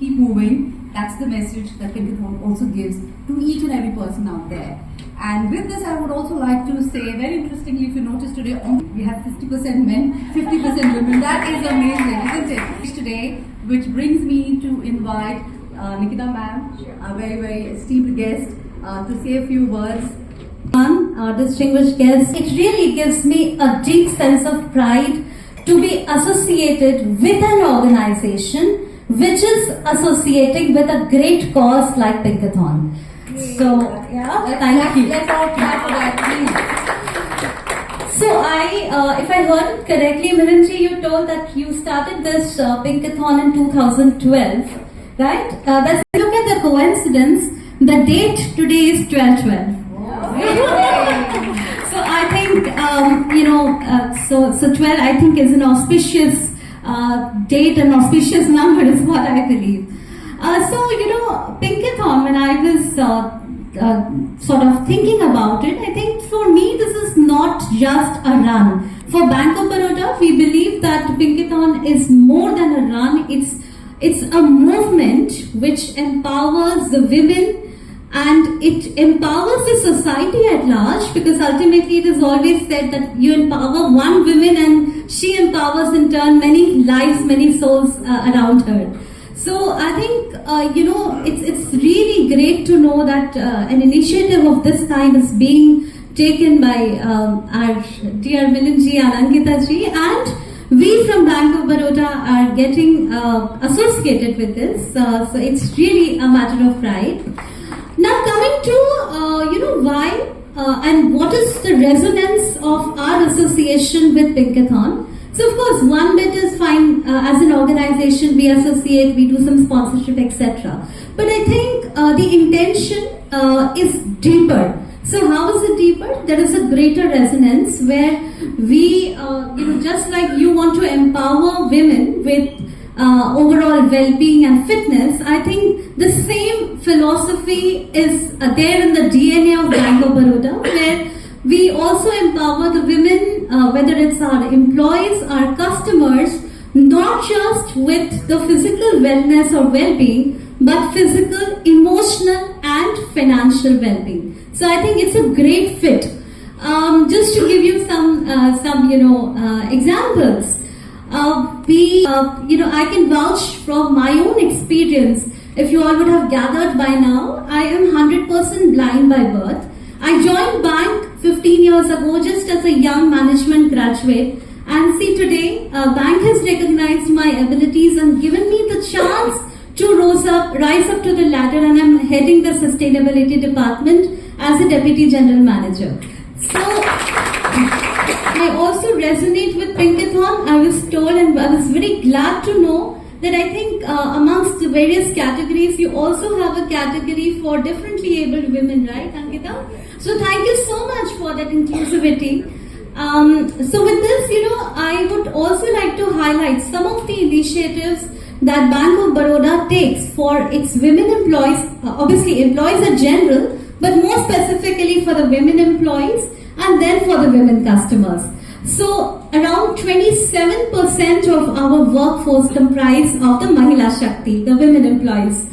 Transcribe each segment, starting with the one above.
keep moving. That's the message that Pinkathon also gives to each and every person out there. And with this, I would also like to say, very interestingly, if you notice today, we have 50% men, 50% women. That is amazing, isn't it? Today, which brings me to invite Nikita ma'am, a very, very esteemed guest, to say a few words. Our distinguished guests, it really gives me a deep sense of pride to be associated with an organization which is associating with a great cause like Pinkathon. So, thank you. Let's all clap for that, please. So, if I heard it correctly, Miranji, you told that you started this Pinkathon in 2012, right? Look at the coincidence. The date today is 12/12. So I think, so 12 I think is an auspicious date, an auspicious number is what I believe. Pinkathon, when I was sort of thinking about it, I think for me this is not just a run. For Bank of Baroda, we believe that Pinkathon is more than a run. It's a movement which empowers the women, and it empowers the society at large, because ultimately it is always said that you empower one woman and she empowers in turn many lives, many souls around her. So I think, it's really great to know that an initiative of this kind is being taken by our dear Milanji and Ankita ji, and we from Bank of Baroda are getting associated with this. So it's really a matter of pride. Now coming to, why and what is the resonance of our association with Pinkathon. So of course, one bit is fine, as an organization we associate, we do some sponsorship, etc. But I think the intention is deeper. So how is it deeper? There is a greater resonance where we, just like you want to empower women with overall well-being and fitness, I think the same philosophy is there in the DNA of Bank of Baroda, where we also empower the women, whether it's our employees, our customers, not just with the physical wellness or well-being, but physical, emotional and financial well-being. So I think it's a great fit. Just to give you some examples. I can vouch from my own experience. If you all would have gathered by now, I am 100% blind by birth. I joined bank 15 years ago just as a young management graduate, and see today, bank has recognized my abilities and given me the chance to rise up to the ladder, and I'm heading the sustainability department as a deputy general manager. So I also resonate with Pinkathon. I was told, and I was very glad to know that I think amongst the various categories, you also have a category for differently abled women, right, Ankita? So thank you so much for that inclusivity. So with this, I would also like to highlight some of the initiatives that Bank of Baroda takes for its women employees. Obviously, employees are general, but more specifically for the women employees, and then for the women customers. So around 27% of our workforce comprise of the Mahila Shakti, the women employees.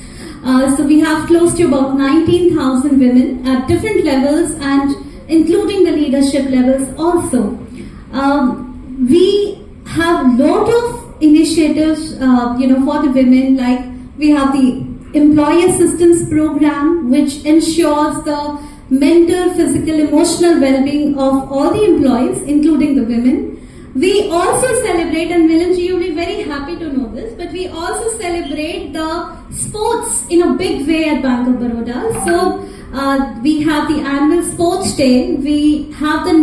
So we have close to about 19,000 women at different levels, and including the leadership levels also. We have lot of initiatives, for the women, like we have the Employee Assistance Program, which ensures the mental, physical, emotional well-being of all the employees, including the women. We also celebrate, and Milanji, you'll be very happy to know this, but we also celebrate the sports in a big way at Bank of Baroda. So we have the annual sports day. We have the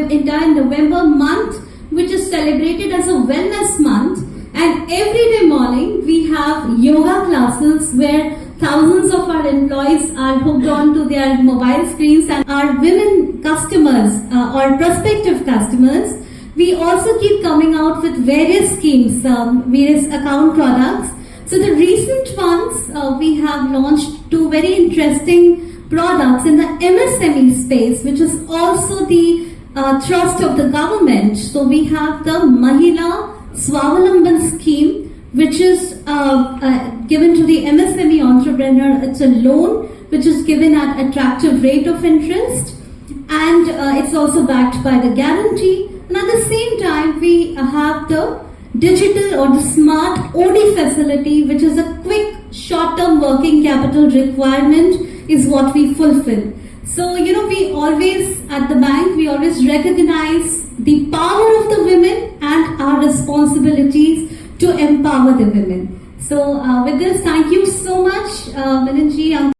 entire November month, which is celebrated as a wellness month. And every day morning, we have yoga classes where thousands of our employees are hooked on to their mobile screens, and our women customers or prospective customers, we also keep coming out with various schemes, various account products. So the recent ones, we have launched two very interesting products in the MSME space, which is also the thrust of the government. So we have the Mahila Swavalamban scheme, which is given to the MSME entrepreneur. It's a loan which is given at attractive rate of interest, and it's also backed by the guarantee. And at the same time, we have the digital or the smart OD facility, which is a quick short-term working capital requirement, is what we fulfill. So, we always, at the bank, we always recognize the power of the women and our responsibilities to empower the women. So, with this, thank you so much, Milanji.